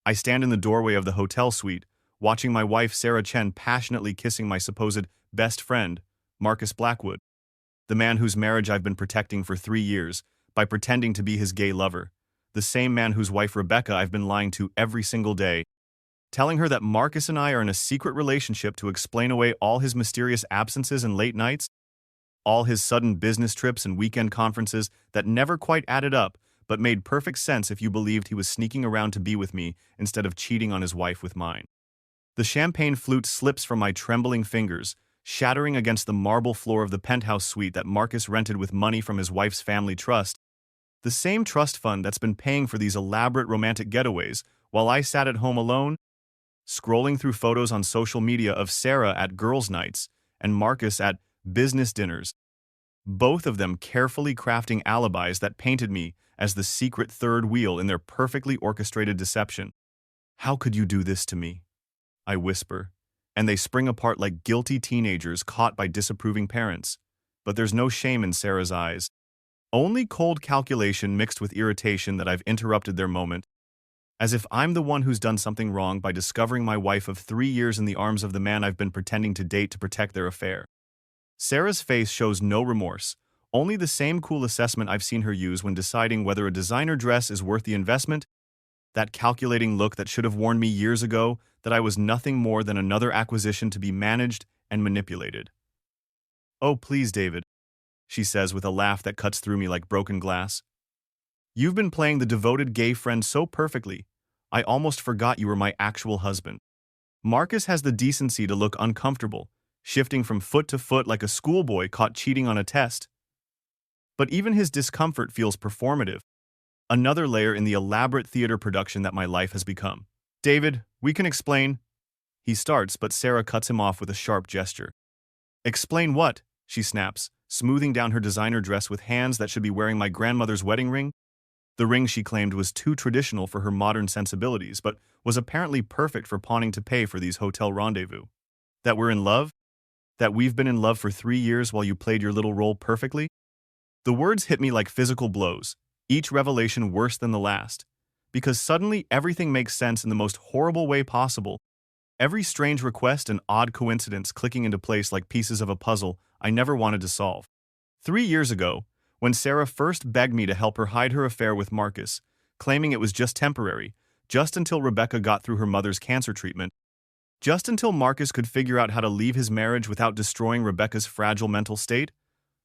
I stand in the doorway of the hotel suite, watching my wife Sarah Chen passionately kissing my supposed best friend, Marcus Blackwood, the man whose marriage I've been protecting for 3 years by pretending to be his gay lover, the same man whose wife Rebecca I've been lying to every single day, telling her that Marcus and I are in a secret relationship to explain away all his mysterious absences and late nights, all his sudden business trips and weekend conferences that never quite added up but made perfect sense if you believed he was sneaking around to be with me instead of cheating on his wife with mine. The champagne flute slips from my trembling fingers, shattering against the marble floor of the penthouse suite that Marcus rented with money from his wife's family trust, the same trust fund that's been paying for these elaborate romantic getaways while I sat at home alone, scrolling through photos on social media of Sarah at girls' nights and Marcus at business dinners, both of them carefully crafting alibis that painted me as the secret third wheel in their perfectly orchestrated deception. "How could you do this to me?" I whisper, and they spring apart like guilty teenagers caught by disapproving parents. But there's no shame in Sarah's eyes, only cold calculation mixed with irritation that I've interrupted their moment, as if I'm the one who's done something wrong by discovering my wife of 3 years in the arms of the man I've been pretending to date to protect their affair. Sarah's face shows no remorse, only the same cool assessment I've seen her use when deciding whether a designer dress is worth the investment, that calculating look that should have warned me years ago that I was nothing more than another acquisition to be managed and manipulated. "Oh, please, David," she says with a laugh that cuts through me like broken glass. "You've been playing the devoted gay friend so perfectly, I almost forgot you were my actual husband." Marcus has the decency to look uncomfortable, shifting from foot to foot like a schoolboy caught cheating on a test. But even his discomfort feels performative, another layer in the elaborate theater production that my life has become. "David, we can explain," he starts, but Sarah cuts him off with a sharp gesture. "Explain what?" she snaps, smoothing down her designer dress with hands that should be wearing my grandmother's wedding ring. The ring she claimed was too traditional for her modern sensibilities, but was apparently perfect for pawning to pay for these hotel rendezvous. "That we're in love? That we've been in love for 3 years while you played your little role perfectly?" The words hit me like physical blows, each revelation worse than the last, because suddenly everything makes sense in the most horrible way possible, every strange request and odd coincidence clicking into place like pieces of a puzzle I never wanted to solve. 3 years ago, when Sarah first begged me to help her hide her affair with Marcus, claiming it was just temporary, just until Rebecca got through her mother's cancer treatment, just until Marcus could figure out how to leave his marriage without destroying Rebecca's fragile mental state,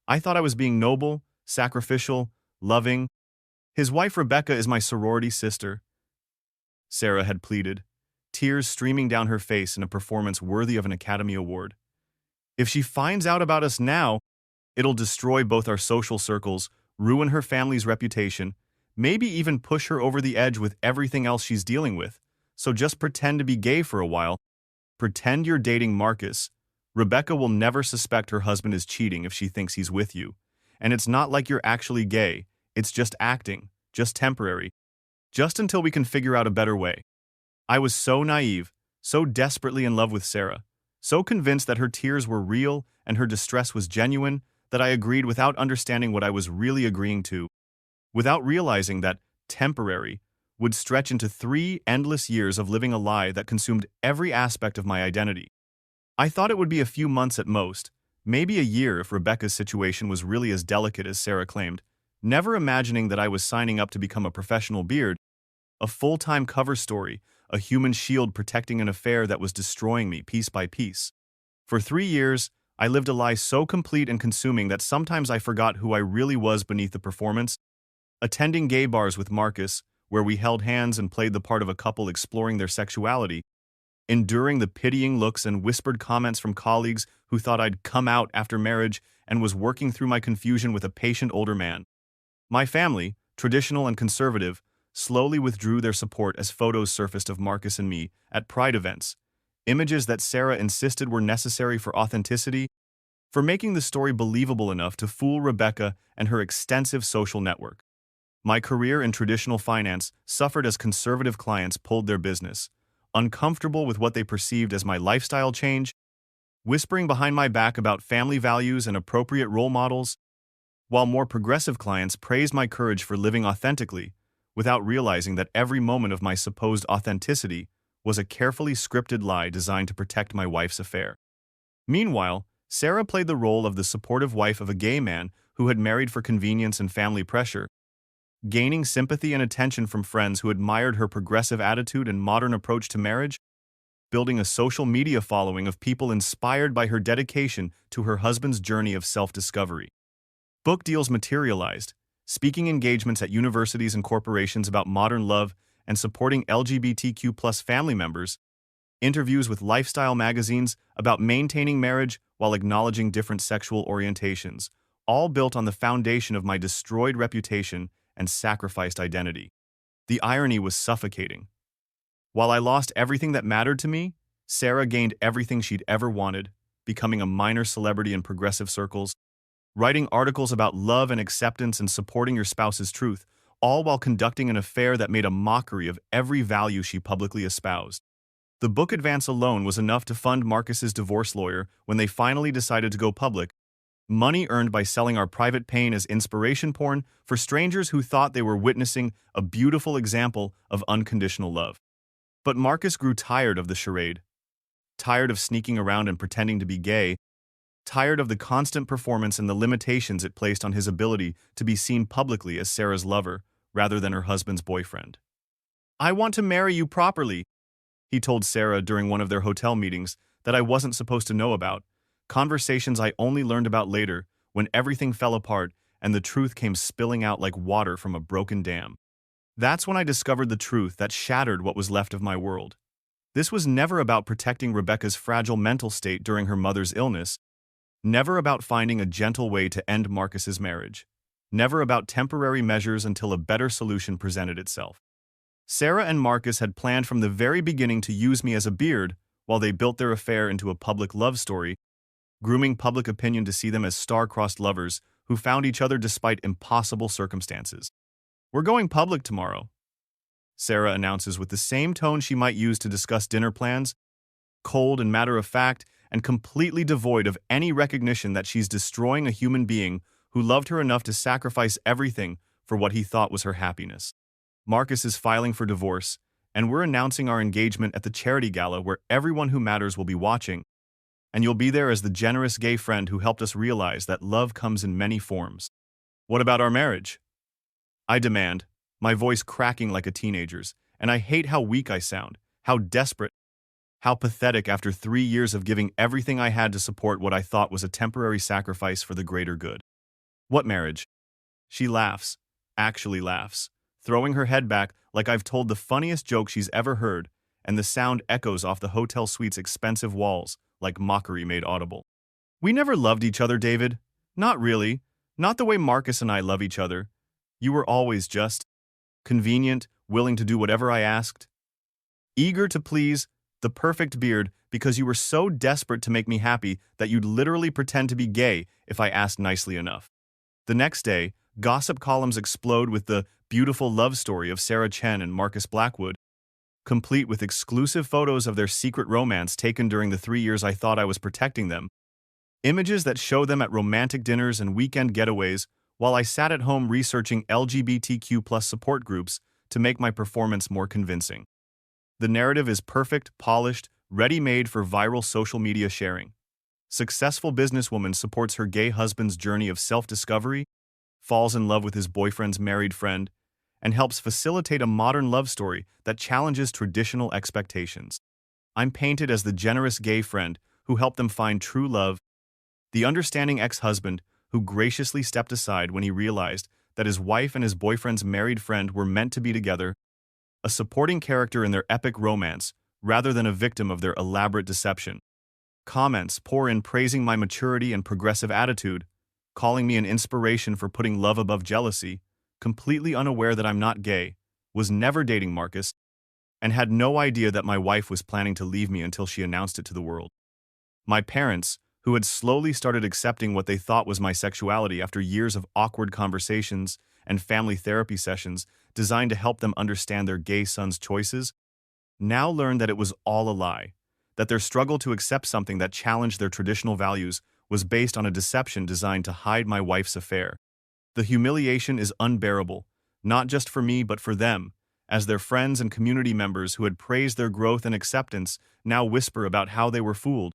I thought I was being noble, sacrificial, loving. "His wife Rebecca is my sorority sister," Sarah had pleaded, tears streaming down her face in a performance worthy of an Academy Award. "If she finds out about us now, it'll destroy both our social circles, ruin her family's reputation, maybe even push her over the edge with everything else she's dealing with. So just pretend to be gay for a while. Pretend you're dating Marcus. Rebecca will never suspect her husband is cheating if she thinks he's with you. And it's not like you're actually gay. It's just acting, just temporary, just until we can figure out a better way." I was so naive, so desperately in love with Sarah, so convinced that her tears were real and her distress was genuine, that I agreed without understanding what I was really agreeing to, without realizing that temporary would stretch into 3 endless years of living a lie that consumed every aspect of my identity. I thought it would be a few months at most, maybe a year if Rebecca's situation was really as delicate as Sarah claimed, never imagining that I was signing up to become a professional beard, a full-time cover story, a human shield protecting an affair that was destroying me piece by piece. For 3 years, I lived a lie so complete and consuming that sometimes I forgot who I really was beneath the performance. Attending gay bars with Marcus, where we held hands and played the part of a couple exploring their sexuality, enduring the pitying looks and whispered comments from colleagues who thought I'd come out after marriage and was working through my confusion with a patient older man. My family, traditional and conservative, slowly withdrew their support as photos surfaced of Marcus and me at Pride events, images that Sarah insisted were necessary for authenticity, for making the story believable enough to fool Rebecca and her extensive social network. My career in traditional finance suffered as conservative clients pulled their business, uncomfortable with what they perceived as my lifestyle change, whispering behind my back about family values and appropriate role models, while more progressive clients praised my courage for living authentically, without realizing that every moment of my supposed authenticity was a carefully scripted lie designed to protect my wife's affair. Meanwhile, Sarah played the role of the supportive wife of a gay man who had married for convenience and family pressure, gaining sympathy and attention from friends who admired her progressive attitude and modern approach to marriage, building a social media following of people inspired by her dedication to her husband's journey of self-discovery. Book deals materialized, speaking engagements at universities and corporations about modern love and supporting LGBTQ+ family members, interviews with lifestyle magazines about maintaining marriage while acknowledging different sexual orientations, all built on the foundation of my destroyed reputation and sacrificed identity. The irony was suffocating. While I lost everything that mattered to me, Sarah gained everything she'd ever wanted, becoming a minor celebrity in progressive circles, writing articles about love and acceptance and supporting your spouse's truth, all while conducting an affair that made a mockery of every value she publicly espoused. The book advance alone was enough to fund Marcus's divorce lawyer when they finally decided to go public, money earned by selling our private pain as inspiration porn for strangers who thought they were witnessing a beautiful example of unconditional love. But Marcus grew tired of the charade, tired of sneaking around and pretending to be gay, tired of the constant performance and the limitations it placed on his ability to be seen publicly as Sarah's lover rather than her husband's boyfriend. "I want to marry you properly," he told Sarah during one of their hotel meetings that I wasn't supposed to know about, conversations I only learned about later when everything fell apart and the truth came spilling out like water from a broken dam. That's when I discovered the truth that shattered what was left of my world. This was never about protecting Rebecca's fragile mental state during her mother's illness, never about finding a gentle way to end Marcus's marriage, never about temporary measures until a better solution presented itself. Sarah and Marcus had planned from the very beginning to use me as a beard while they built their affair into a public love story, grooming public opinion to see them as star-crossed lovers who found each other despite impossible circumstances. "We're going public tomorrow," Sarah announces with the same tone she might use to discuss dinner plans, cold and matter-of-fact, and completely devoid of any recognition that she's destroying a human being who loved her enough to sacrifice everything for what he thought was her happiness. Marcus is filing for divorce, and we're announcing our engagement at the charity gala where everyone who matters will be watching, and you'll be there as the generous gay friend who helped us realize that love comes in many forms. "What about our marriage?" I demand, my voice cracking like a teenager's, and I hate how weak I sound, how desperate, how pathetic after 3 years of giving everything I had to support what I thought was a temporary sacrifice for the greater good. "What marriage?" She laughs, actually laughs, throwing her head back like I've told the funniest joke she's ever heard, and the sound echoes off the hotel suite's expensive walls like mockery made audible. "We never loved each other, David. Not really. Not the way Marcus and I love each other. You were always just convenient, willing to do whatever I asked, eager to please, the perfect beard because you were so desperate to make me happy that you'd literally pretend to be gay if I asked nicely enough." The next day, gossip columns explode with the beautiful love story of Sarah Chen and Marcus Blackwood, complete with exclusive photos of their secret romance taken during the 3 years I thought I was protecting them, images that show them at romantic dinners and weekend getaways while I sat at home researching LGBTQ+ support groups to make my performance more convincing. The narrative is perfect, polished, ready-made for viral social media sharing. Successful businesswoman supports her gay husband's journey of self-discovery, falls in love with his boyfriend's married friend, and helps facilitate a modern love story that challenges traditional expectations. I'm painted as the generous gay friend who helped them find true love, the understanding ex-husband who graciously stepped aside when he realized that his wife and his boyfriend's married friend were meant to be together, a supporting character in their epic romance rather than a victim of their elaborate deception. Comments pour in praising my maturity and progressive attitude, calling me an inspiration for putting love above jealousy, completely unaware that I'm not gay, was never dating Marcus, and had no idea that my wife was planning to leave me until she announced it to the world. My parents, who had slowly started accepting what they thought was my sexuality after years of awkward conversations and family therapy sessions designed to help them understand their gay son's choices, now learned that it was all a lie, that their struggle to accept something that challenged their traditional values was based on a deception designed to hide my wife's affair. The humiliation is unbearable, not just for me but for them, as their friends and community members who had praised their growth and acceptance now whisper about how they were fooled,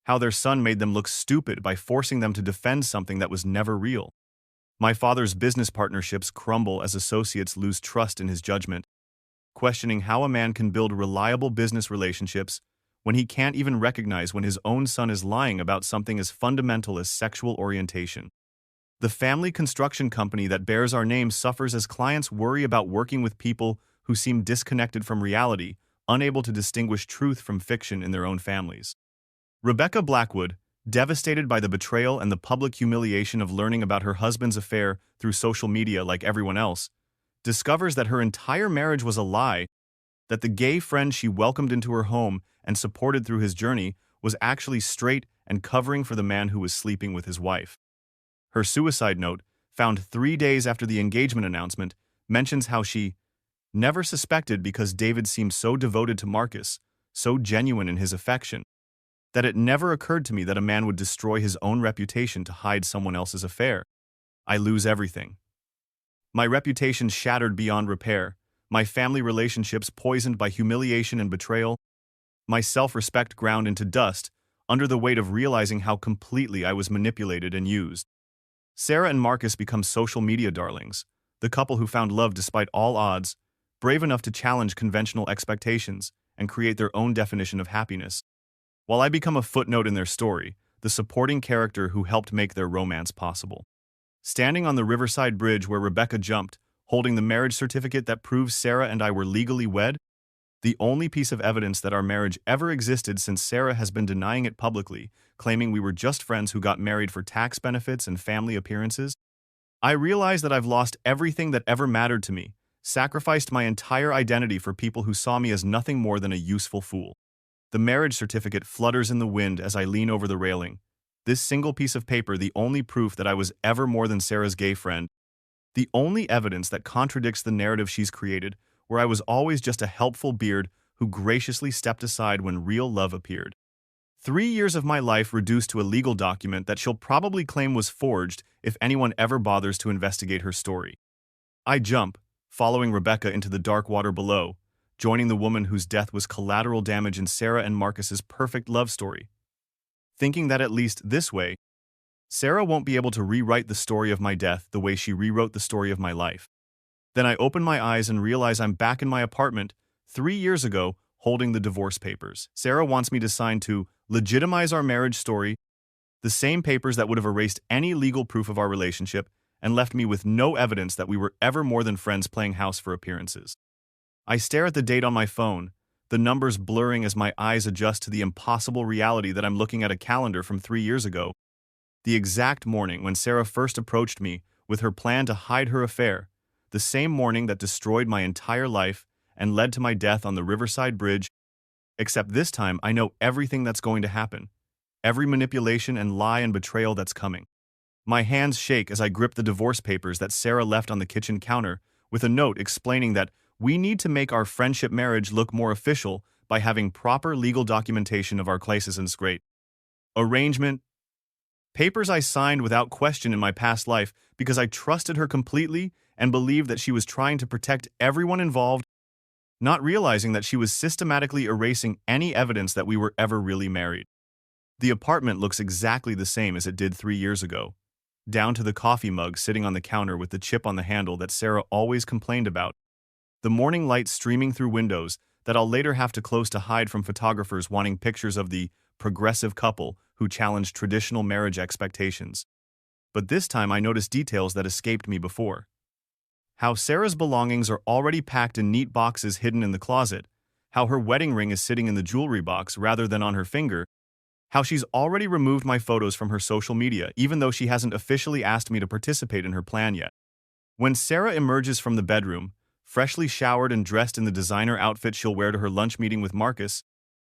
how their son made them look stupid by forcing them to defend something that was never real. My father's business partnerships crumble as associates lose trust in his judgment, questioning how a man can build reliable business relationships when he can't even recognize when his own son is lying about something as fundamental as sexual orientation. The family construction company that bears our name suffers as clients worry about working with people who seem disconnected from reality, unable to distinguish truth from fiction in their own families. Rebecca Blackwood, devastated by the betrayal and the public humiliation of learning about her husband's affair through social media like everyone else, discovers that her entire marriage was a lie, that the gay friend she welcomed into her home and supported through his journey was actually straight and covering for the man who was sleeping with his wife. Her suicide note, found 3 days after the engagement announcement, mentions how she never suspected because David seemed so devoted to Marcus, so genuine in his affection, that it never occurred to me that a man would destroy his own reputation to hide someone else's affair. I lose everything. My reputation shattered beyond repair, my family relationships poisoned by humiliation and betrayal, my self-respect ground into dust under the weight of realizing how completely I was manipulated and used. Sarah and Marcus become social media darlings, the couple who found love despite all odds, brave enough to challenge conventional expectations and create their own definition of happiness. While I become a footnote in their story, the supporting character who helped make their romance possible. Standing on the Riverside Bridge where Rebecca jumped, holding the marriage certificate that proves Sarah and I were legally wed, the only piece of evidence that our marriage ever existed since Sarah has been denying it publicly, claiming we were just friends who got married for tax benefits and family appearances, I realize that I've lost everything that ever mattered to me, sacrificed my entire identity for people who saw me as nothing more than a useful fool. The marriage certificate flutters in the wind as I lean over the railing. This single piece of paper, the only proof that I was ever more than Sarah's gay friend, the only evidence that contradicts the narrative she's created, where I was always just a helpful beard who graciously stepped aside when real love appeared. 3 years of my life reduced to a legal document that she'll probably claim was forged if anyone ever bothers to investigate her story. I jump, following Rebecca into the dark water below, joining the woman whose death was collateral damage in Sarah and Marcus's perfect love story, thinking that at least this way, Sarah won't be able to rewrite the story of my death the way she rewrote the story of my life. Then I open my eyes and realize I'm back in my apartment 3 years ago holding the divorce papers. Sarah wants me to sign to legitimize our marriage story, the same papers that would have erased any legal proof of our relationship and left me with no evidence that we were ever more than friends playing house for appearances. I stare at the date on my phone, the numbers blurring as my eyes adjust to the impossible reality that I'm looking at a calendar from 3 years ago, the exact morning when Sarah first approached me with her plan to hide her affair, the same morning that destroyed my entire life and led to my death on the Riverside Bridge, except this time I know everything that's going to happen, every manipulation and lie and betrayal that's coming. My hands shake as I grip the divorce papers that Sarah left on the kitchen counter with a note explaining that we need to make our friendship marriage look more official by having proper legal documentation of our great arrangement. Papers I signed without question in my past life because I trusted her completely and believed that she was trying to protect everyone involved, not realizing that she was systematically erasing any evidence that we were ever really married. The apartment looks exactly the same as it did 3 years ago, down to the coffee mug sitting on the counter with the chip on the handle that Sarah always complained about, the morning light streaming through windows that I'll later have to close to hide from photographers wanting pictures of the progressive couple who challenged traditional marriage expectations. But this time I noticed details that escaped me before. How Sarah's belongings are already packed in neat boxes hidden in the closet, how her wedding ring is sitting in the jewelry box rather than on her finger, how she's already removed my photos from her social media even though she hasn't officially asked me to participate in her plan yet. When Sarah emerges from the bedroom, freshly showered and dressed in the designer outfit she'll wear to her lunch meeting with Marcus,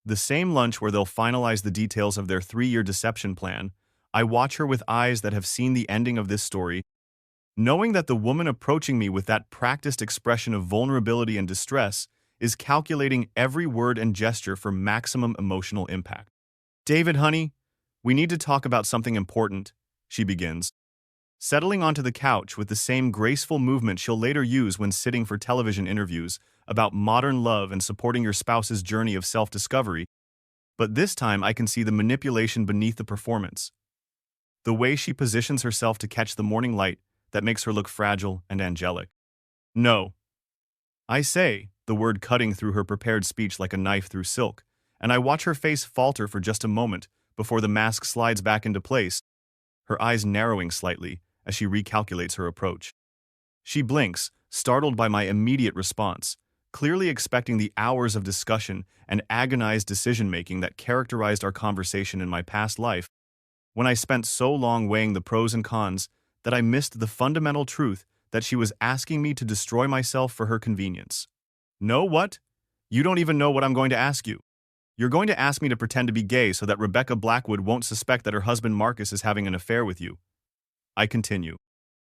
the same lunch where they'll finalize the details of their 3-year deception plan, I watch her with eyes that have seen the ending of this story, knowing that the woman approaching me with that practiced expression of vulnerability and distress is calculating every word and gesture for maximum emotional impact. "David, honey, we need to talk about something important," she begins, settling onto the couch with the same graceful movement she'll later use when sitting for television interviews about modern love and supporting your spouse's journey of self-discovery. But this time I can see the manipulation beneath the performance. The way she positions herself to catch the morning light that makes her look fragile and angelic. No. I say, the word cutting through her prepared speech like a knife through silk, and I watch her face falter for just a moment before the mask slides back into place, her eyes narrowing slightly as she recalculates her approach. She blinks, startled by my immediate response, clearly expecting the hours of discussion and agonized decision-making that characterized our conversation in my past life, when I spent so long weighing the pros and cons that I missed the fundamental truth that she was asking me to destroy myself for her convenience. No, what? You don't even know what I'm going to ask you. You're going to ask me to pretend to be gay so that Rebecca Blackwood won't suspect that her husband Marcus is having an affair with you. I continue,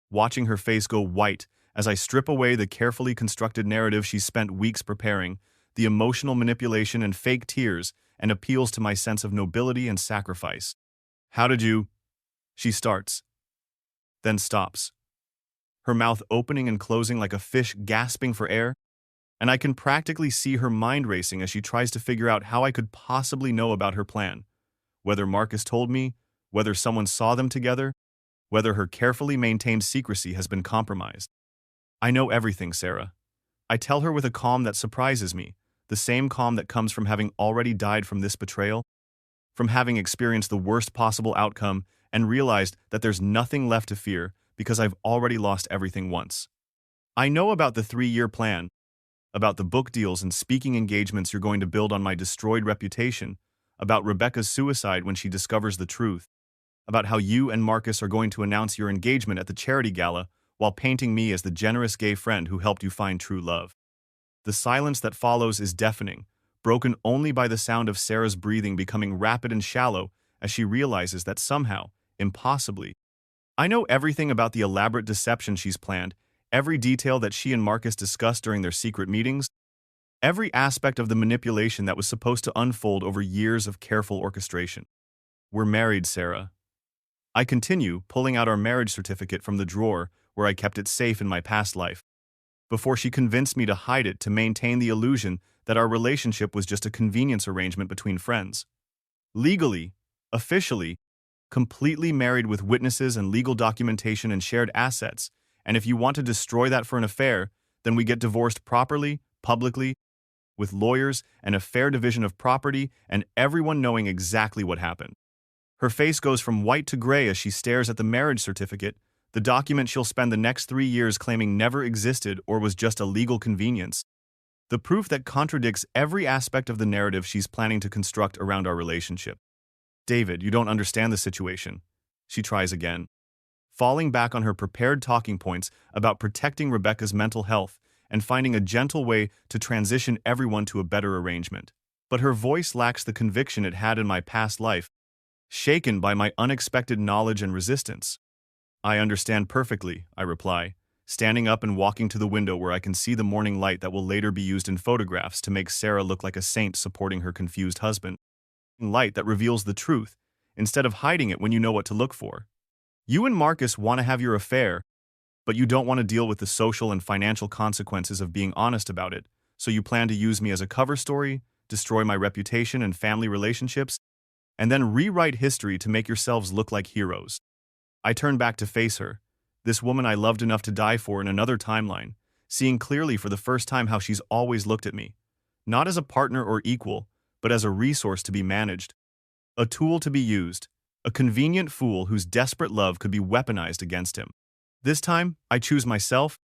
watching her face go white as I strip away the carefully constructed narrative she spent weeks preparing, the emotional manipulation and fake tears and appeals to my sense of nobility and sacrifice. How did you? She starts, then stops, her mouth opening and closing like a fish gasping for air, and I can practically see her mind racing as she tries to figure out how I could possibly know about her plan, whether Marcus told me, whether someone saw them together, whether her carefully maintained secrecy has been compromised. I know everything, Sarah. I tell her with a calm that surprises me, the same calm that comes from having already died from this betrayal, from having experienced the worst possible outcome and realized that there's nothing left to fear because I've already lost everything once. I know about the 3-year plan, about the book deals and speaking engagements you're going to build on my destroyed reputation, about Rebecca's suicide when she discovers the truth, about how you and Marcus are going to announce your engagement at the charity gala while painting me as the generous gay friend who helped you find true love. The silence that follows is deafening, broken only by the sound of Sarah's breathing becoming rapid and shallow as she realizes that somehow, impossibly, I know everything about the elaborate deception she's planned, every detail that she and Marcus discussed during their secret meetings, every aspect of the manipulation that was supposed to unfold over years of careful orchestration. We're married, Sarah. I continue, pulling out our marriage certificate from the drawer where I kept it safe in my past life, before she convinced me to hide it to maintain the illusion that our relationship was just a convenience arrangement between friends. Legally, officially, completely married with witnesses and legal documentation and shared assets, and if you want to destroy that for an affair, then we get divorced properly, publicly, with lawyers and a fair division of property and everyone knowing exactly what happened. Her face goes from white to gray as she stares at the marriage certificate, the document she'll spend the next 3 years claiming never existed or was just a legal convenience. The proof that contradicts every aspect of the narrative she's planning to construct around our relationship. David, you don't understand the situation. She tries again, falling back on her prepared talking points about protecting Rebecca's mental health and finding a gentle way to transition everyone to a better arrangement. But her voice lacks the conviction it had in my past life, shaken by my unexpected knowledge and resistance. I understand perfectly, I reply, standing up and walking to the window where I can see the morning light that will later be used in photographs to make Sarah look like a saint supporting her confused husband. Light that reveals the truth, instead of hiding it when you know what to look for. You and Marcus want to have your affair, but you don't want to deal with the social and financial consequences of being honest about it, so you plan to use me as a cover story, destroy my reputation and family relationships, and then rewrite history to make yourselves look like heroes. I turn back to face her, this woman I loved enough to die for in another timeline, seeing clearly for the first time how she's always looked at me, not as a partner or equal, but as a resource to be managed, a tool to be used, a convenient fool whose desperate love could be weaponized against him. This time, I choose myself.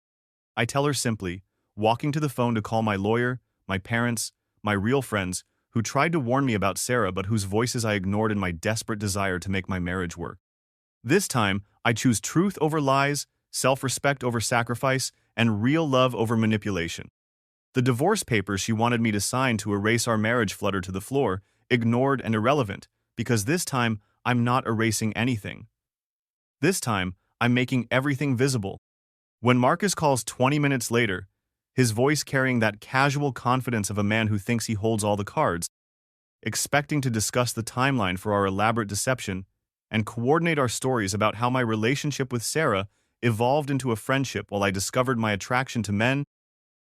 I tell her simply, walking to the phone to call my lawyer, my parents, my real friends, who tried to warn me about Sarah but whose voices I ignored in my desperate desire to make my marriage work. This time, I choose truth over lies, self-respect over sacrifice, and real love over manipulation. The divorce papers she wanted me to sign to erase our marriage fluttered to the floor, ignored and irrelevant, because this time, I'm not erasing anything. This time, I'm making everything visible. When Marcus calls 20 minutes later, his voice carrying that casual confidence of a man who thinks he holds all the cards, expecting to discuss the timeline for our elaborate deception, and coordinate our stories about how my relationship with Sarah evolved into a friendship while I discovered my attraction to men.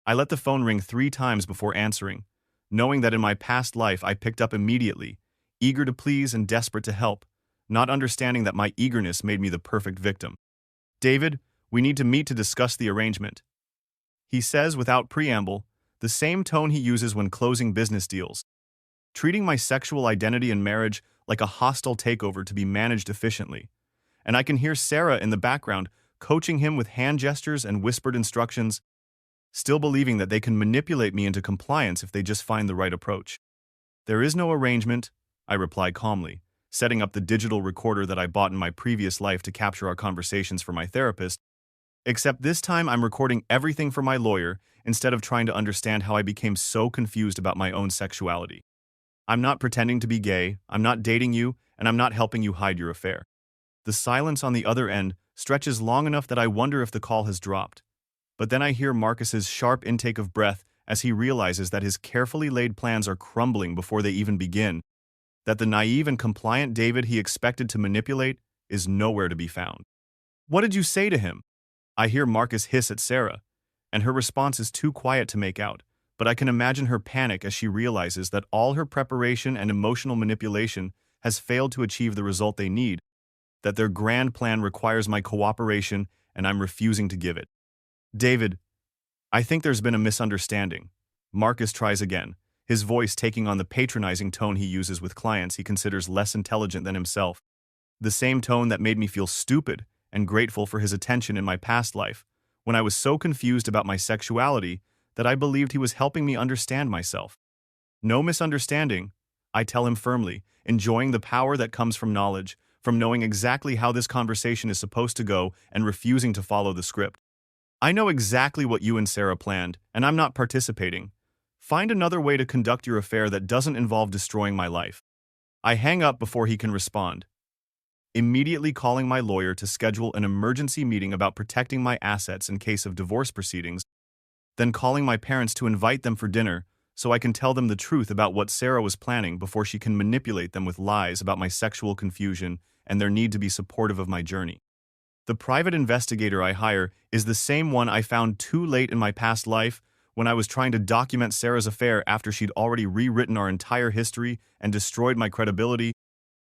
I let the phone ring 3 times before answering, knowing that in my past life I picked up immediately, eager to please and desperate to help, not understanding that my eagerness made me the perfect victim. "David, we need to meet to discuss the arrangement," he says without preamble, the same tone he uses when closing business deals, treating my sexual identity and marriage like a hostile takeover to be managed efficiently. And I can hear Sarah in the background coaching him with hand gestures and whispered instructions, still believing that they can manipulate me into compliance if they just find the right approach. "There is no arrangement," I reply calmly, setting up the digital recorder that I bought in my previous life to capture our conversations for my therapist, except this time I'm recording everything for my lawyer instead of trying to understand how I became so confused about my own sexuality. "I'm not pretending to be gay, I'm not dating you, and I'm not helping you hide your affair." The silence on the other end stretches long enough that I wonder if the call has dropped. But then I hear Marcus's sharp intake of breath as he realizes that his carefully laid plans are crumbling before they even begin, that the naive and compliant David he expected to manipulate is nowhere to be found. "What did you say to him?" I hear Marcus hiss at Sarah, and her response is too quiet to make out, but I can imagine her panic as she realizes that all her preparation and emotional manipulation has failed to achieve the result they need, that their grand plan requires my cooperation and I'm refusing to give it. "David, I think there's been a misunderstanding." Marcus tries again, his voice taking on the patronizing tone he uses with clients he considers less intelligent than himself. The same tone that made me feel stupid and grateful for his attention in my past life, when I was so confused about my sexuality that I believed he was helping me understand myself. "No misunderstanding," I tell him firmly, enjoying the power that comes from knowledge, from knowing exactly how this conversation is supposed to go and refusing to follow the script. "I know exactly what you and Sarah planned, and I'm not participating. Find another way to conduct your affair that doesn't involve destroying my life." I hang up before he can respond, immediately calling my lawyer to schedule an emergency meeting about protecting my assets in case of divorce proceedings, then calling my parents to invite them for dinner so I can tell them the truth about what Sarah was planning before she can manipulate them with lies about my sexual confusion and their need to be supportive of my journey. The private investigator I hire is the same one I found too late in my past life when I was trying to document Sarah's affair after she'd already rewritten our entire history and destroyed my credibility.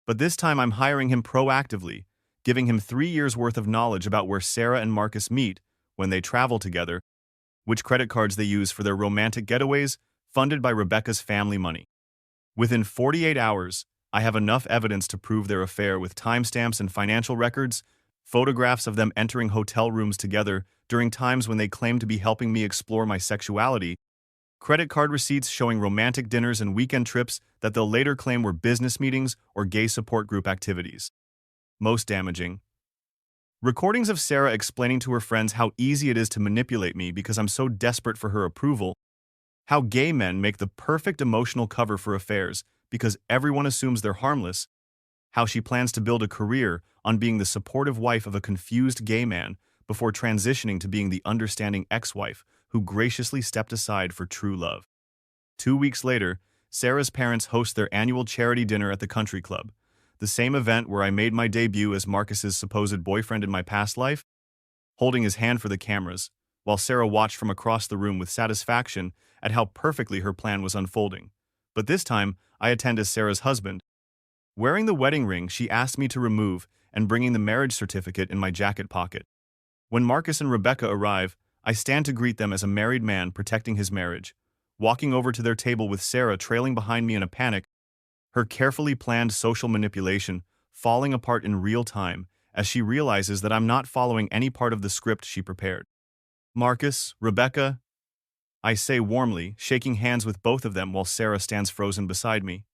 But this time I'm hiring him proactively, giving him 3 years' worth of knowledge about where Sarah and Marcus meet, when they travel together, which credit cards they use for their romantic getaways, funded by Rebecca's family money. Within 48 hours, I have enough evidence to prove their affair with timestamps and financial records, photographs of them entering hotel rooms together during times when they claimed to be helping me explore my sexuality, credit card receipts showing romantic dinners and weekend trips that they'll later claim were business meetings or gay support group activities. Most damaging, recordings of Sarah explaining to her friends how easy it is to manipulate me because I'm so desperate for her approval, how gay men make the perfect emotional cover for affairs because everyone assumes they're harmless, how she plans to build a career on being the supportive wife of a confused gay man before transitioning to being the understanding ex-wife who graciously stepped aside for true love. 2 weeks later, Sarah's parents host their annual charity dinner at the country club, the same event where I made my debut as Marcus's supposed boyfriend in my past life, holding his hand for the cameras, while Sarah watched from across the room with satisfaction at how perfectly her plan was unfolding. But this time, I attend as Sarah's husband, wearing the wedding ring she asked me to remove and bringing the marriage certificate in my jacket pocket. When Marcus and Rebecca arrive, I stand to greet them as a married man protecting his marriage, walking over to their table with Sarah trailing behind me in a panic, her carefully planned social manipulation falling apart in real time as she realizes that I'm not following any part of the script she prepared. "Marcus, Rebecca," I say warmly, shaking hands with both of them while Sarah stands frozen beside me.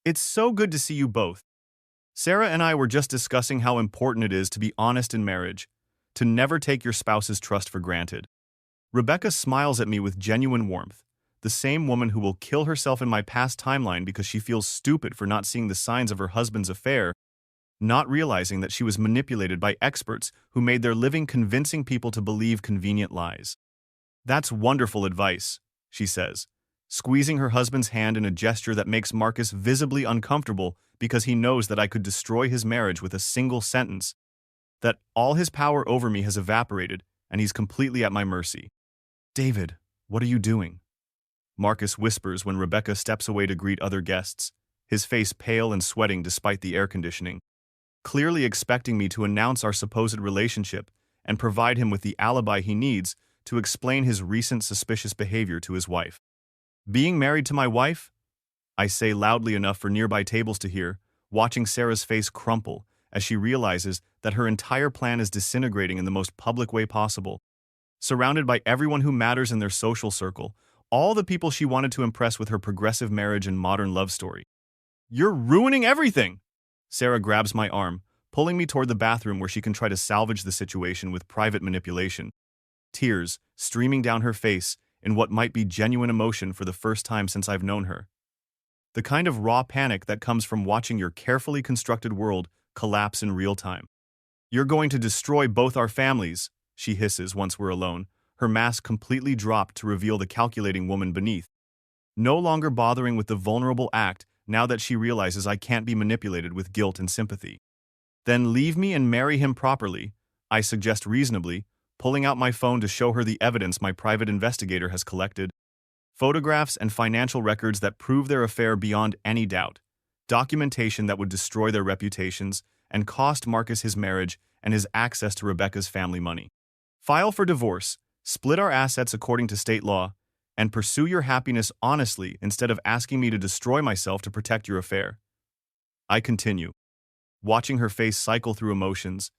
"It's so good to see you both. Sarah and I were just discussing how important it is to be honest in marriage, to never take your spouse's trust for granted." Rebecca smiles at me with genuine warmth, the same woman who will kill herself in my past timeline because she feels stupid for not seeing the signs of her husband's affair, not realizing that she was manipulated by experts who made their living convincing people to believe convenient lies. "That's wonderful advice," she says, squeezing her husband's hand in a gesture that makes Marcus visibly uncomfortable because he knows that I could destroy his marriage with a single sentence, that all his power over me has evaporated and he's completely at my mercy. David, what are you doing? Marcus whispers when Rebecca steps away to greet other guests, his face pale and sweating despite the air conditioning, clearly expecting me to announce our supposed relationship and provide him with the alibi he needs to explain his recent suspicious behavior to his wife. Being married to my wife? I say loudly enough for nearby tables to hear, watching Sarah's face crumple as she realizes that her entire plan is disintegrating in the most public way possible. Surrounded by everyone who matters in their social circle, all the people she wanted to impress with her progressive marriage and modern love story. You're ruining everything! Sarah grabs my arm, pulling me toward the bathroom where she can try to salvage the situation with private manipulation. Tears streaming down her face in what might be genuine emotion for the first time since I've known her. The kind of raw panic that comes from watching your carefully constructed world collapse in real time. You're going to destroy both our families, she hisses once we're alone, her mask completely dropped to reveal the calculating woman beneath. No longer bothering with the vulnerable act now that she realizes I can't be manipulated with guilt and sympathy. Then leave me and marry him properly, I suggest reasonably, pulling out my phone to show her the evidence my private investigator has collected. Photographs and financial records that prove their affair beyond any doubt. Documentation that would destroy their reputations and cost Marcus his marriage and his access to Rebecca's family money. File for divorce, split our assets according to state law, and pursue your happiness honestly instead of asking me to destroy myself to protect your affair. I continue, watching her face cycle through emotions,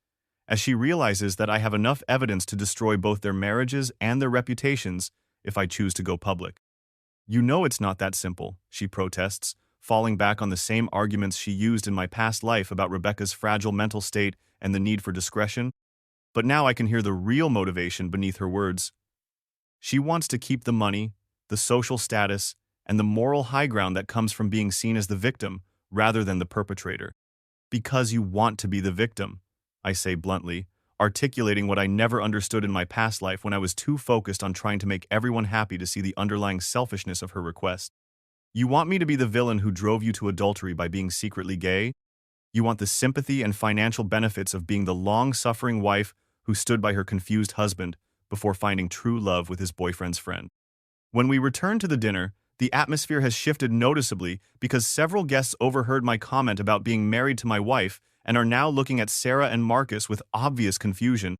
as she realizes that I have enough evidence to destroy both their marriages and their reputations if I choose to go public. You know it's not that simple, she protests, falling back on the same arguments she used in my past life about Rebecca's fragile mental state and the need for discretion. But now I can hear the real motivation beneath her words. She wants to keep the money, the social status, and the moral high ground that comes from being seen as the victim rather than the perpetrator. Because you want to be the victim, I say bluntly, articulating what I never understood in my past life when I was too focused on trying to make everyone happy to see the underlying selfishness of her request. You want me to be the villain who drove you to adultery by being secretly gay? You want the sympathy and financial benefits of being the long-suffering wife who stood by her confused husband before finding true love with his boyfriend's friend. When we return to the dinner, the atmosphere has shifted noticeably because several guests overheard my comment about being married to my wife and are now looking at Sarah and Marcus with obvious confusion,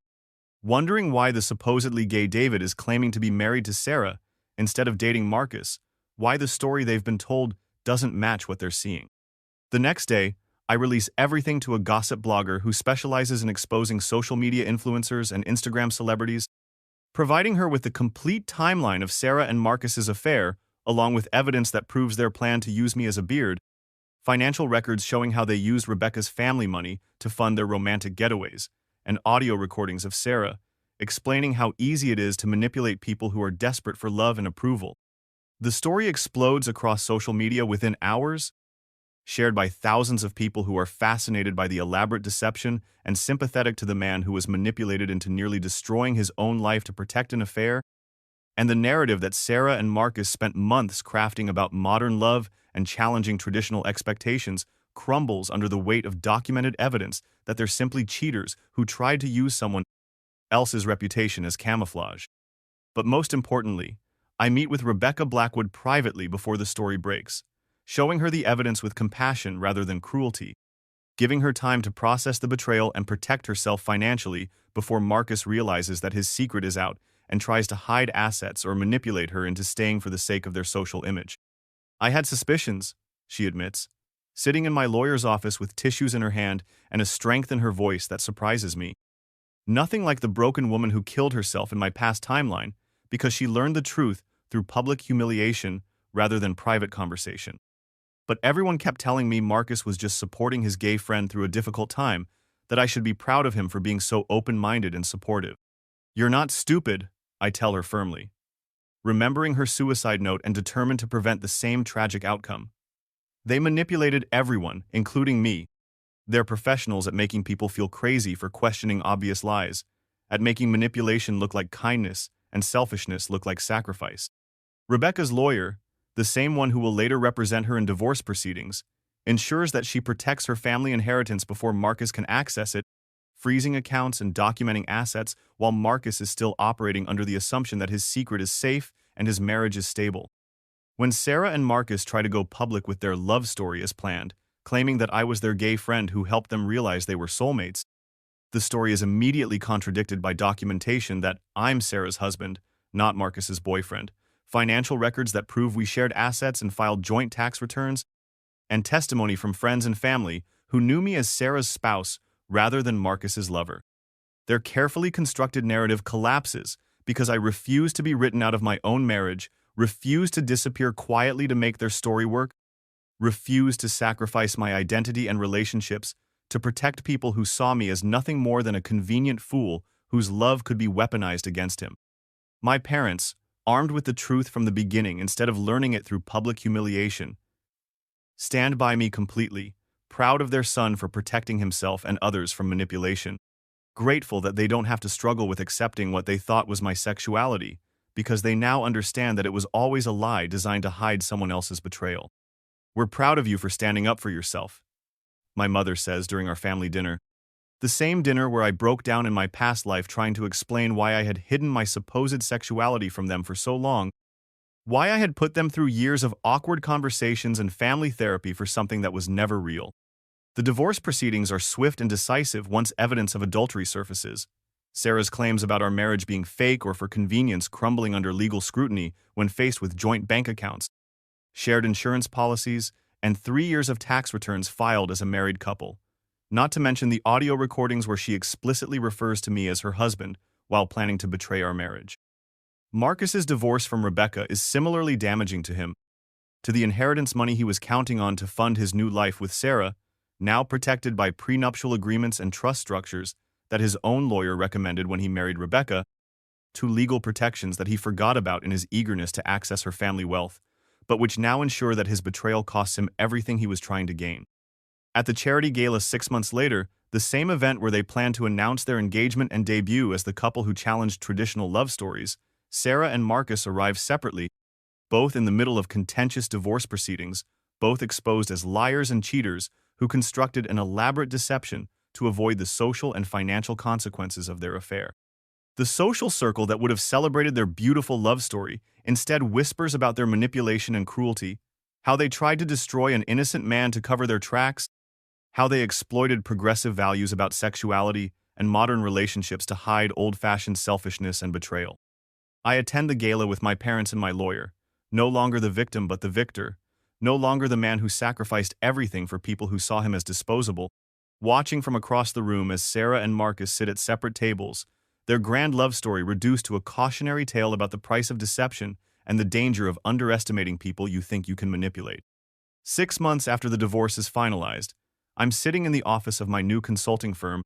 wondering why the supposedly gay David is claiming to be married to Sarah instead of dating Marcus, why the story they've been told doesn't match what they're seeing. The next day, I release everything to a gossip blogger who specializes in exposing social media influencers and Instagram celebrities, providing her with the complete timeline of Sarah and Marcus's affair, along with evidence that proves their plan to use me as a beard, financial records showing how they used Rebecca's family money to fund their romantic getaways, and audio recordings of Sarah, explaining how easy it is to manipulate people who are desperate for love and approval. The story explodes across social media within hours, shared by thousands of people who are fascinated by the elaborate deception and sympathetic to the man who was manipulated into nearly destroying his own life to protect an affair, and the narrative that Sarah and Marcus spent months crafting about modern love and challenging traditional expectations crumbles under the weight of documented evidence that they're simply cheaters who tried to use someone else's reputation as camouflage. But most importantly, I meet with Rebecca Blackwood privately before the story breaks, showing her the evidence with compassion rather than cruelty, giving her time to process the betrayal and protect herself financially before Marcus realizes that his secret is out and tries to hide assets or manipulate her into staying for the sake of their social image. I had suspicions, she admits, sitting in my lawyer's office with tissues in her hand and a strength in her voice that surprises me. Nothing like the broken woman who killed herself in my past timeline because she learned the truth through public humiliation rather than private conversation. But everyone kept telling me Marcus was just supporting his gay friend through a difficult time, that I should be proud of him for being so open-minded and supportive. You're not stupid, I tell her firmly, remembering her suicide note and determined to prevent the same tragic outcome. They manipulated everyone, including me. They're professionals at making people feel crazy for questioning obvious lies, at making manipulation look like kindness and selfishness look like sacrifice. Rebecca's lawyer, the same one who will later represent her in divorce proceedings, ensures that she protects her family inheritance before Marcus can access it, freezing accounts and documenting assets while Marcus is still operating under the assumption that his secret is safe and his marriage is stable. When Sarah and Marcus try to go public with their love story as planned, claiming that I was their gay friend who helped them realize they were soulmates, the story is immediately contradicted by documentation that I'm Sarah's husband, not Marcus's boyfriend, financial records that prove we shared assets and filed joint tax returns, and testimony from friends and family who knew me as Sarah's spouse rather than Marcus's lover. Their carefully constructed narrative collapses because I refuse to be written out of my own marriage, refuse to disappear quietly to make their story work, refuse to sacrifice my identity and relationships to protect people who saw me as nothing more than a convenient fool whose love could be weaponized against him. My parents, armed with the truth from the beginning instead of learning it through public humiliation, stand by me completely, proud of their son for protecting himself and others from manipulation, grateful that they don't have to struggle with accepting what they thought was my sexuality, because they now understand that it was always a lie designed to hide someone else's betrayal. We're proud of you for standing up for yourself, my mother says during our family dinner. The same dinner where I broke down in my past life trying to explain why I had hidden my supposed sexuality from them for so long, why I had put them through years of awkward conversations and family therapy for something that was never real. The divorce proceedings are swift and decisive once evidence of adultery surfaces. Sarah's claims about our marriage being fake or for convenience crumbling under legal scrutiny when faced with joint bank accounts, shared insurance policies, and 3 years of tax returns filed as a married couple. Not to mention the audio recordings where she explicitly refers to me as her husband while planning to betray our marriage. Marcus's divorce from Rebecca is similarly damaging to him. To the inheritance money he was counting on to fund his new life with Sarah, now protected by prenuptial agreements and trust structures that his own lawyer recommended when he married Rebecca, to legal protections that he forgot about in his eagerness to access her family wealth, but which now ensure that his betrayal costs him everything he was trying to gain. At the charity gala 6 months later, the same event where they planned to announce their engagement and debut as the couple who challenged traditional love stories, Sarah and Marcus arrived separately, both in the middle of contentious divorce proceedings, both exposed as liars and cheaters who constructed an elaborate deception to avoid the social and financial consequences of their affair. The social circle that would have celebrated their beautiful love story instead whispers about their manipulation and cruelty, how they tried to destroy an innocent man to cover their tracks, how they exploited progressive values about sexuality and modern relationships to hide old-fashioned selfishness and betrayal. I attend the gala with my parents and my lawyer, no longer the victim but the victor, no longer the man who sacrificed everything for people who saw him as disposable, watching from across the room as Sarah and Marcus sit at separate tables, their grand love story reduced to a cautionary tale about the price of deception and the danger of underestimating people you think you can manipulate. 6 months after the divorce is finalized, I'm sitting in the office of my new consulting firm,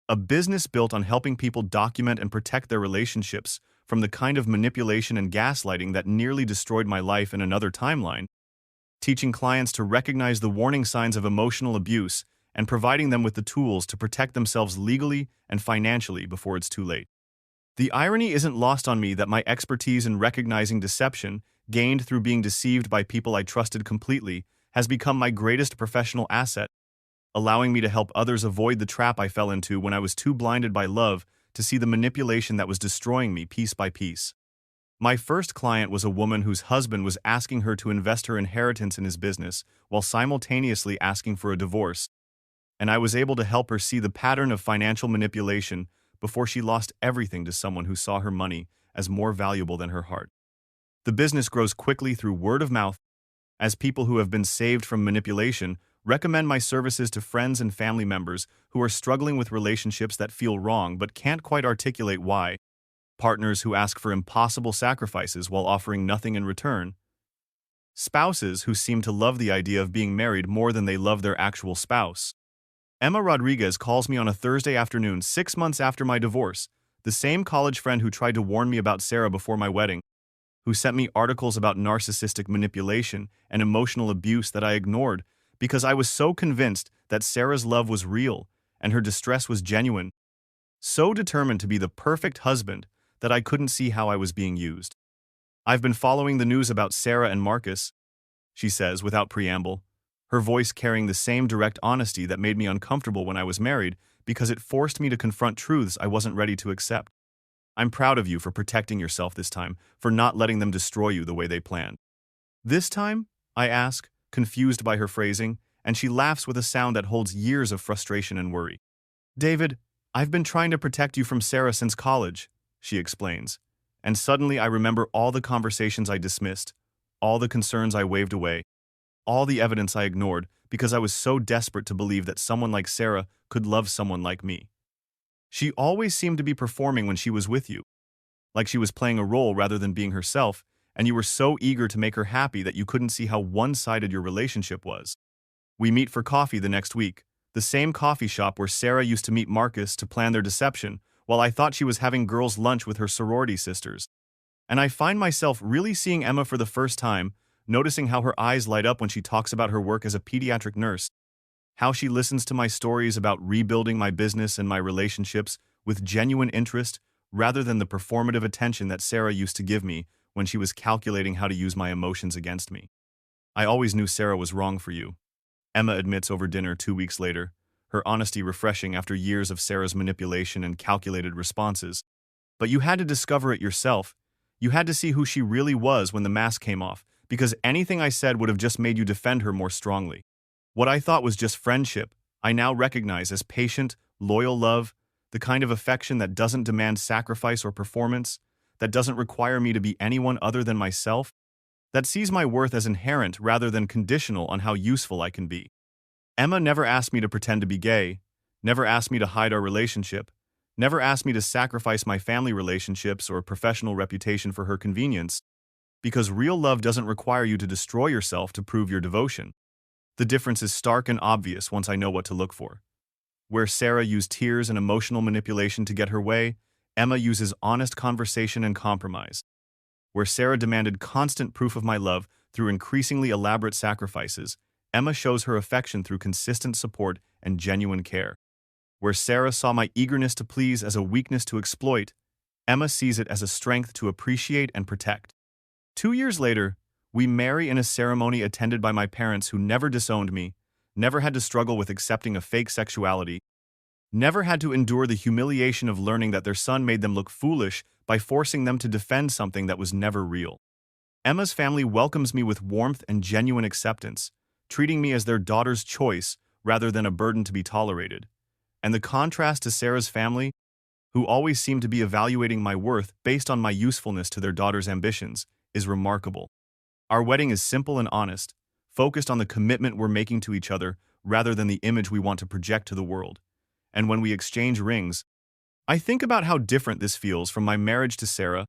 a business built on helping people document and protect their relationships from the kind of manipulation and gaslighting that nearly destroyed my life in another timeline, teaching clients to recognize the warning signs of emotional abuse and providing them with the tools to protect themselves legally and financially before it's too late. The irony isn't lost on me that my expertise in recognizing deception, gained through being deceived by people I trusted completely, has become my greatest professional asset, allowing me to help others avoid the trap I fell into when I was too blinded by love to see the manipulation that was destroying me piece by piece. My first client was a woman whose husband was asking her to invest her inheritance in his business while simultaneously asking for a divorce, and I was able to help her see the pattern of financial manipulation before she lost everything to someone who saw her money as more valuable than her heart. The business grows quickly through word of mouth, as people who have been saved from manipulation recommend my services to friends and family members who are struggling with relationships that feel wrong but can't quite articulate why, partners who ask for impossible sacrifices while offering nothing in return, spouses who seem to love the idea of being married more than they love their actual spouse. Emma Rodriguez calls me on a Thursday afternoon 6 months after my divorce, the same college friend who tried to warn me about Sarah before my wedding, who sent me articles about narcissistic manipulation and emotional abuse that I ignored because I was so convinced that Sarah's love was real and her distress was genuine, so determined to be the perfect husband that I couldn't see how I was being used. I've been following the news about Sarah and Marcus, she says without preamble, her voice carrying the same direct honesty that made me uncomfortable when I was married because it forced me to confront truths I wasn't ready to accept. I'm proud of you for protecting yourself this time, for not letting them destroy you the way they planned. This time? I ask, confused by her phrasing, and she laughs with a sound that holds years of frustration and worry. David, I've been trying to protect you from Sarah since college, she explains. And suddenly I remember all the conversations I dismissed, all the concerns I waved away, all the evidence I ignored because I was so desperate to believe that someone like Sarah could love someone like me. She always seemed to be performing when she was with you, like she was playing a role rather than being herself, and you were so eager to make her happy that you couldn't see how one-sided your relationship was. We meet for coffee the next week, the same coffee shop where Sarah used to meet Marcus to plan their deception, while I thought she was having girls' lunch with her sorority sisters. And I find myself really seeing Emma for the first time, noticing how her eyes light up when she talks about her work as a pediatric nurse, how she listens to my stories about rebuilding my business and my relationships with genuine interest rather than the performative attention that Sarah used to give me when she was calculating how to use my emotions against me. I always knew Sarah was wrong for you, Emma admits over dinner 2 weeks later, her honesty refreshing after years of Sarah's manipulation and calculated responses. But you had to discover it yourself. You had to see who she really was when the mask came off, because anything I said would have just made you defend her more strongly. What I thought was just friendship, I now recognize as patient, loyal love, the kind of affection that doesn't demand sacrifice or performance, that doesn't require me to be anyone other than myself, that sees my worth as inherent rather than conditional on how useful I can be. Emma never asked me to pretend to be gay, never asked me to hide our relationship, never asked me to sacrifice my family relationships or professional reputation for her convenience, because real love doesn't require you to destroy yourself to prove your devotion. The difference is stark and obvious once I know what to look for. Where Sarah used tears and emotional manipulation to get her way, Emma uses honest conversation and compromise. Where Sarah demanded constant proof of my love through increasingly elaborate sacrifices, Emma shows her affection through consistent support and genuine care. Where Sarah saw my eagerness to please as a weakness to exploit, Emma sees it as a strength to appreciate and protect. 2 years later, we marry in a ceremony attended by my parents who never disowned me, never had to struggle with accepting a fake sexuality, never had to endure the humiliation of learning that their son made them look foolish by forcing them to defend something that was never real. Emma's family welcomes me with warmth and genuine acceptance, treating me as their daughter's choice rather than a burden to be tolerated. And the contrast to Sarah's family, who always seemed to be evaluating my worth based on my usefulness to their daughter's ambitions, is remarkable. Our wedding is simple and honest, focused on the commitment we're making to each other rather than the image we want to project to the world. And when we exchange rings, I think about how different this feels from my marriage to Sarah,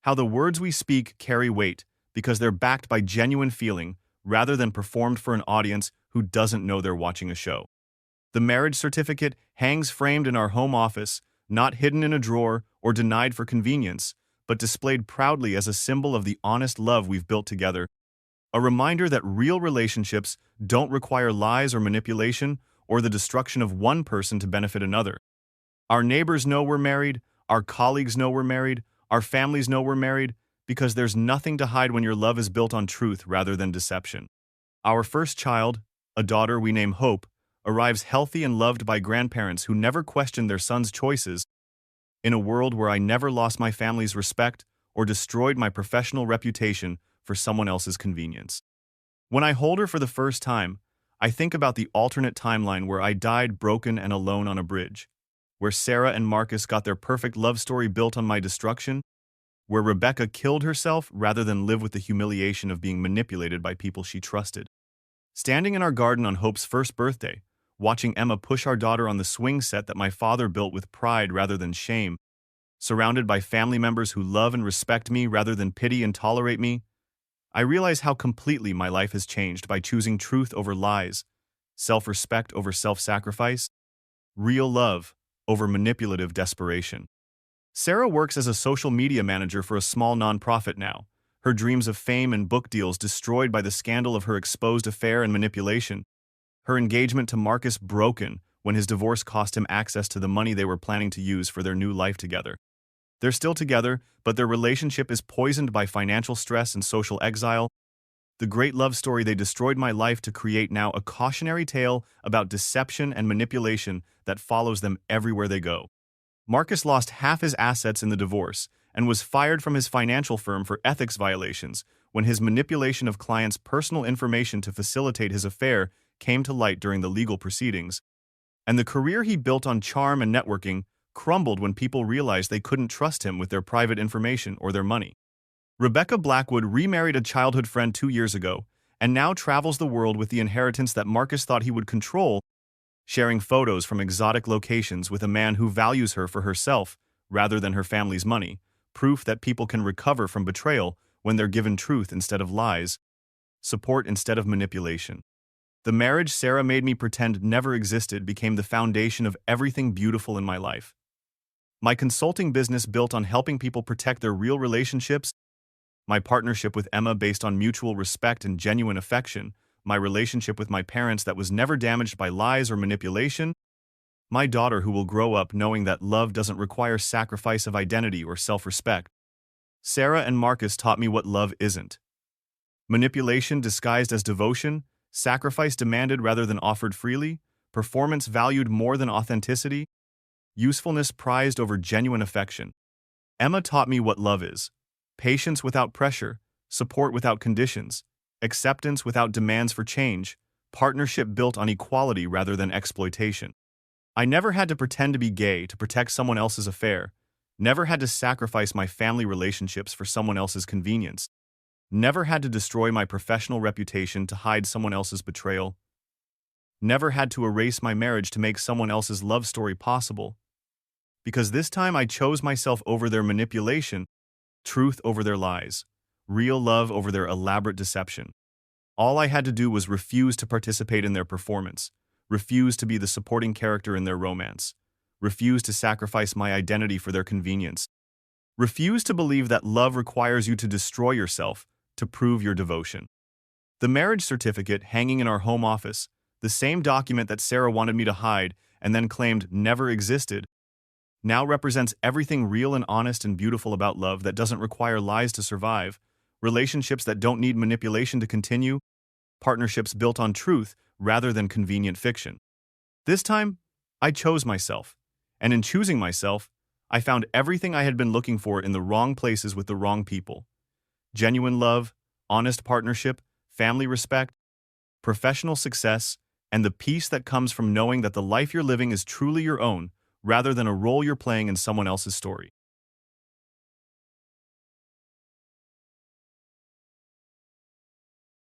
how the words we speak carry weight because they're backed by genuine feeling rather than performed for an audience who doesn't know they're watching a show. The marriage certificate hangs framed in our home office, not hidden in a drawer or denied for convenience, but displayed proudly as a symbol of the honest love we've built together, a reminder that real relationships don't require lies or manipulation or the destruction of one person to benefit another. Our neighbors know we're married, our colleagues know we're married, our families know we're married, because there's nothing to hide when your love is built on truth rather than deception. Our first child, a daughter we name Hope, arrives healthy and loved by grandparents who never questioned their son's choices, in a world where I never lost my family's respect or destroyed my professional reputation for someone else's convenience. When I hold her for the first time, I think about the alternate timeline where I died broken and alone on a bridge, where Sarah and Marcus got their perfect love story built on my destruction, where Rebecca killed herself rather than live with the humiliation of being manipulated by people she trusted. Standing in our garden on Hope's first birthday, watching Emma push our daughter on the swing set that my father built with pride rather than shame, surrounded by family members who love and respect me rather than pity and tolerate me, I realize how completely my life has changed by choosing truth over lies, self-respect over self-sacrifice, real love over manipulative desperation. Sarah works as a social media manager for a small nonprofit now, her dreams of fame and book deals destroyed by the scandal of her exposed affair and manipulation, her engagement to Marcus broken when his divorce cost him access to the money they were planning to use for their new life together. They're still together, but their relationship is poisoned by financial stress and social exile. The great love story they destroyed my life to create now a cautionary tale about deception and manipulation that follows them everywhere they go. Marcus lost half his assets in the divorce and was fired from his financial firm for ethics violations when his manipulation of clients' personal information to facilitate his affair came to light during the legal proceedings. And the career he built on charm and networking crumbled when people realized they couldn't trust him with their private information or their money. Rebecca Blackwood remarried a childhood friend 2 years ago and now travels the world with the inheritance that Marcus thought he would control, sharing photos from exotic locations with a man who values her for herself rather than her family's money, proof that people can recover from betrayal when they're given truth instead of lies, support instead of manipulation. The marriage Sarah made me pretend never existed became the foundation of everything beautiful in my life. My consulting business built on helping people protect their real relationships, my partnership with Emma based on mutual respect and genuine affection, my relationship with my parents that was never damaged by lies or manipulation, my daughter who will grow up knowing that love doesn't require sacrifice of identity or self-respect. Sarah and Marcus taught me what love isn't. Manipulation disguised as devotion, sacrifice demanded rather than offered freely, performance valued more than authenticity, usefulness prized over genuine affection. Emma taught me what love is: patience without pressure, support without conditions, acceptance without demands for change, partnership built on equality rather than exploitation. I never had to pretend to be gay to protect someone else's affair, never had to sacrifice my family relationships for someone else's convenience, never had to destroy my professional reputation to hide someone else's betrayal, never had to erase my marriage to make someone else's love story possible. Because this time I chose myself over their manipulation, truth over their lies, real love over their elaborate deception. All I had to do was refuse to participate in their performance, refuse to be the supporting character in their romance, refuse to sacrifice my identity for their convenience, refuse to believe that love requires you to destroy yourself to prove your devotion. The marriage certificate hanging in our home office, the same document that Sarah wanted me to hide and then claimed never existed, now represents everything real and honest and beautiful about love that doesn't require lies to survive, relationships that don't need manipulation to continue, partnerships built on truth rather than convenient fiction. This time, I chose myself, and in choosing myself, I found everything I had been looking for in the wrong places with the wrong people: genuine love, honest partnership, family respect, professional success, and the peace that comes from knowing that the life you're living is truly your own, rather than a role you're playing in someone else's story.